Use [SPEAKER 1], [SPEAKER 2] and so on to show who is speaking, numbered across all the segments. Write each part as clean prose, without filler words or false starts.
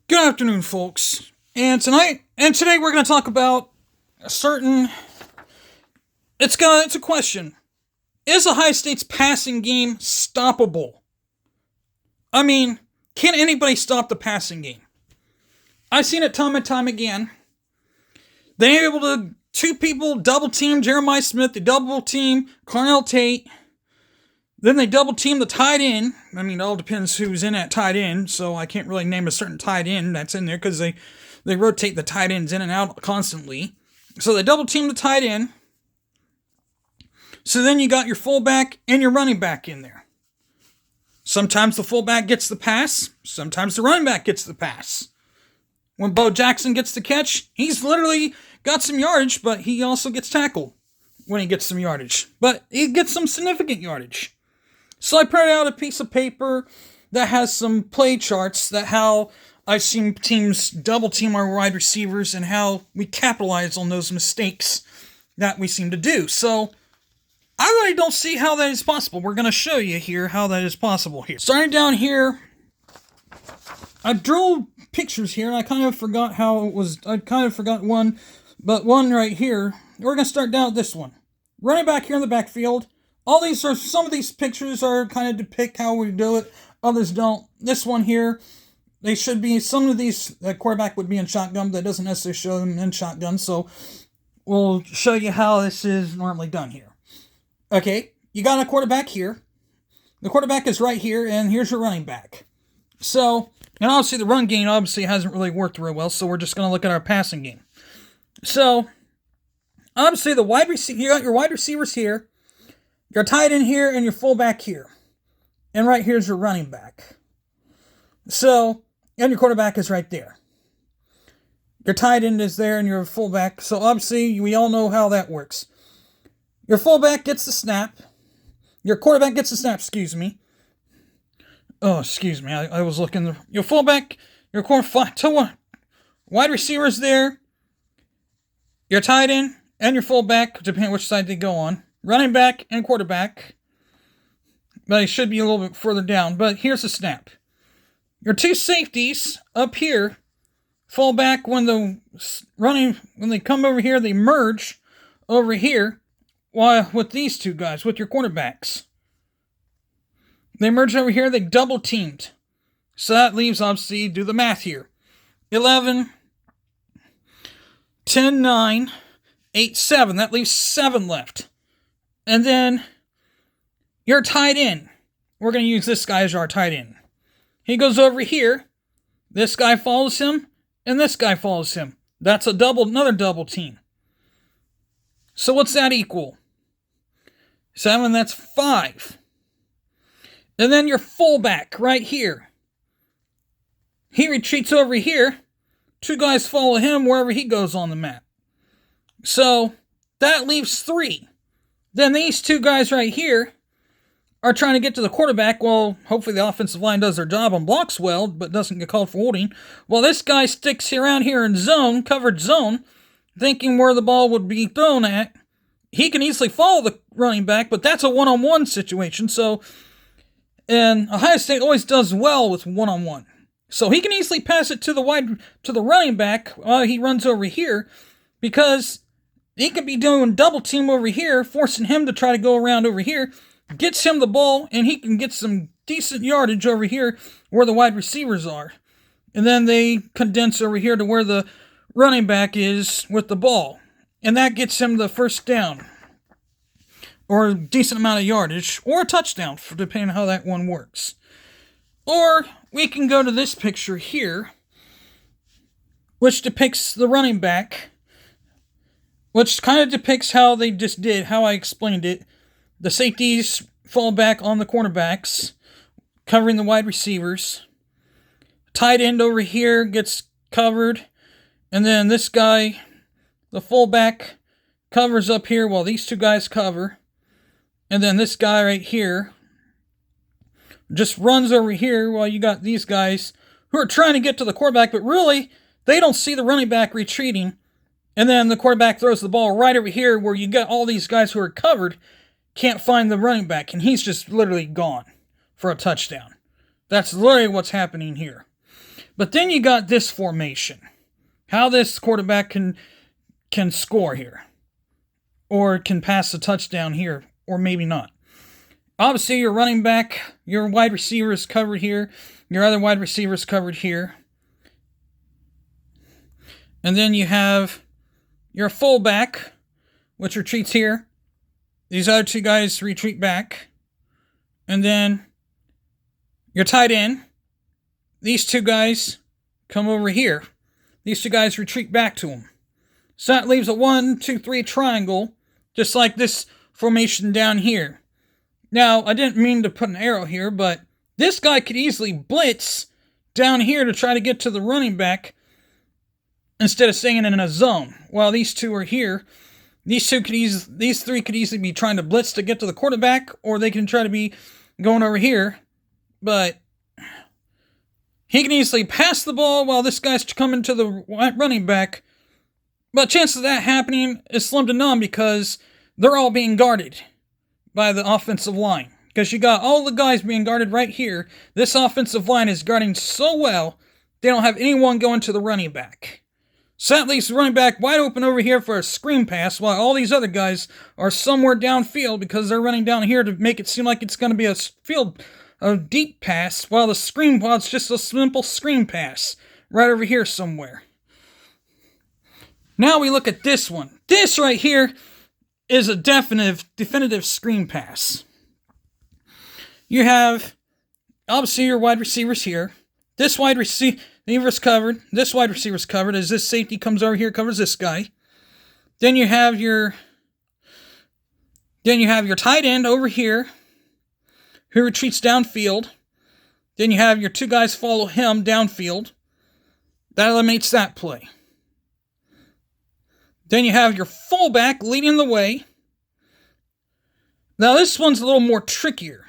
[SPEAKER 1] Good afternoon, folks. Today we're going to talk about a certain. It's a question. Is Ohio State's passing game stoppable? I mean, can anybody stop the passing game? I've seen it time and time again. They're able to two people double team Jeremiah Smith. They double team Cornell Tate. Then they double team the tight end. I mean, it all depends who's in at tight end, so I can't really name a certain tight end that's in there because they rotate the tight ends in and out constantly. So they double team the tight end. So then you got your fullback and your running back in there. Sometimes the fullback gets the pass. Sometimes the running back gets the pass. When Bo Jackson gets the catch, he's literally got some yardage, but he also gets tackled when he gets some yardage. But he gets some significant yardage. So I printed out a piece of paper that has some play charts that how I've seen teams double team our wide receivers and how we capitalize on those mistakes that we seem to do. So I really don't see how that is possible. We're going to show you here how that is possible here. Starting down here, I drew pictures here and I kind of forgot how it was. I kind of forgot one, but one right here. We're going to start down with this one. Running back here in the backfield. Some of these pictures are kind of depict how we do it. Others don't. This one here, they should be, some of these, the quarterback would be in shotgun, but that doesn't necessarily show them in shotgun. So we'll show you how this is normally done here. Okay, you got a quarterback here. The quarterback is right here, and here's your running back. So, and obviously the run game obviously hasn't really worked very well, so we're just going to look at our passing game. So, obviously you got your wide receivers here. Your tight end here and your fullback here. And right here's your running back. So, and your quarterback is right there. Your tight end is there and your fullback. So obviously, we all know how that works. Your fullback gets the snap. Your quarterback gets the snap, excuse me. Oh, excuse me, I was looking. Your fullback, your wide receivers there. Your tight end and your fullback, depending on which side they go on. Running back and quarterback. But it should be a little bit further down. But here's the snap. Your two safeties up here. Fullback when they come over here, they merge over here. While with these two guys, with your quarterbacks. They merge over here, they double teamed. So that leaves, obviously, do the math here. 11, 10, 9, 8, 7. That leaves 7 left. And then your tight end. We're going to use this guy as our tight end. He goes over here. This guy follows him. And this guy follows him. That's another double team. So what's that equal? 7, that's 5. And then your fullback right here. He retreats over here. 2 guys follow him wherever he goes on the map. So that leaves 3. Then these 2 guys right here are trying to get to the quarterback. Well, hopefully the offensive line does their job and blocks well, but doesn't get called for holding. Well, this guy sticks around here in covered zone, thinking where the ball would be thrown at. He can easily follow the running back, but that's a one-on-one situation. So, and Ohio State always does well with one-on-one. So he can easily pass it to the running back while he runs over here, because he could be doing double team over here, forcing him to try to go around over here, gets him the ball, and he can get some decent yardage over here where the wide receivers are. And then they condense over here to where the running back is with the ball. And that gets him the first down. Or a decent amount of yardage. Or a touchdown, depending on how that one works. Or we can go to this picture here, which depicts the running back, which kind of depicts how they just did, how I explained it. The safeties fall back on the cornerbacks, covering the wide receivers. Tight end over here gets covered. And then this guy, the fullback, covers up here while these 2 guys cover. And then this guy right here just runs over here while you got these guys who are trying to get to the quarterback, but really, they don't see the running back retreating. And then the quarterback throws the ball right over here where you got all these guys who are covered, can't find the running back, and he's just literally gone for a touchdown. That's literally what's happening here. But then you got this formation. How this quarterback can score here. Or can pass a touchdown here. Or maybe not. Obviously, your running back, your wide receiver is covered here. Your other wide receiver is covered here. And then you have your fullback, which retreats here. These other two guys retreat back. And then your tight end. These two guys come over here. These two guys retreat back to them. So that leaves a 1, 2, 3 triangle, just like this formation down here. Now, I didn't mean to put an arrow here, but this guy could easily blitz down here to try to get to the running back instead of staying in a zone. While these two are here, these three could easily be trying to blitz to get to the quarterback, or they can try to be going over here. But he can easily pass the ball while this guy's coming to the running back. But chances of that happening is slim to none because they're all being guarded by the offensive line. Because you got all the guys being guarded right here. This offensive line is guarding so well, they don't have anyone going to the running back. So that leaves the running back wide open over here for a screen pass, while all these other guys are somewhere downfield because they're running down here to make it seem like it's going to be a deep pass, while it's just a simple screen pass right over here somewhere. Now we look at this one. This right here is a definitive screen pass. You have, obviously, your wide receivers here. This wide receiver's covered. This wide receiver's covered as this safety comes over here, covers this guy. Then you have your tight end over here who retreats downfield. Then you have your two guys follow him downfield. That eliminates that play. Then you have your fullback leading the way. Now this one's a little more trickier.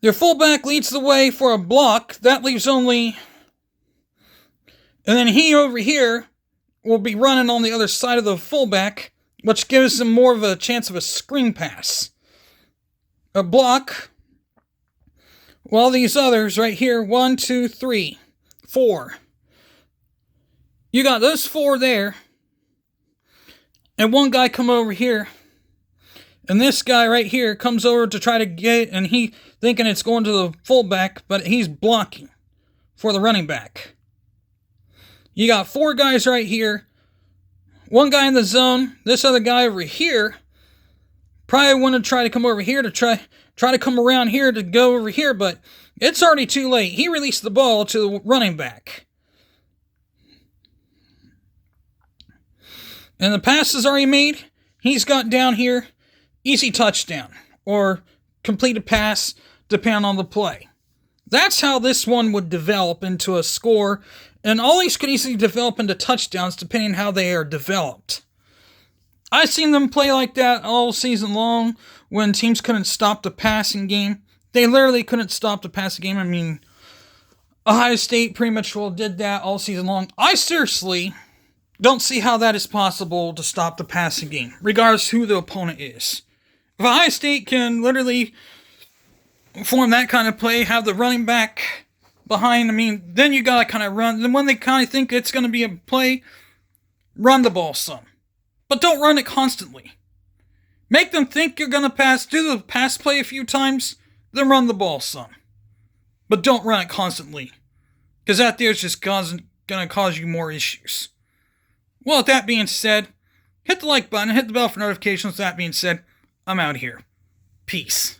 [SPEAKER 1] Your fullback leads the way for a block. That leaves only... And then he over here will be running on the other side of the fullback, which gives him more of a chance of a screen pass. A block. While these others right here, 1, 2, 3, 4. You got those 4 there. And one guy come over here. And this guy right here comes over to try to get, and he thinking it's going to the fullback, but he's blocking for the running back. You got 4 guys right here. One guy in the zone. This other guy over here probably want to try to come over here to try to come around here to go over here, but it's already too late. He released the ball to the running back. And the pass is already made. He's got down here. Easy touchdown. Or completed pass, depending on the play. That's how this one would develop into a score. And all these could easily develop into touchdowns, depending on how they are developed. I've seen them play like that all season long when teams couldn't stop the passing game. They literally couldn't stop the passing game. I mean, Ohio State pretty much did that all season long. I seriously don't see how that is possible to stop the passing game, regardless who the opponent is. If Ohio State can literally form that kind of play, have the running back behind, then you gotta kind of run. Then when they kind of think it's going to be a play, run the ball some. But don't run it constantly. Make them think you're going to pass, do the pass play a few times, then run the ball some. But don't run it constantly. Because that there's just going to cause you more issues. Well, with that being said, hit the like button, hit the bell for notifications. With that being said, I'm out here. Peace.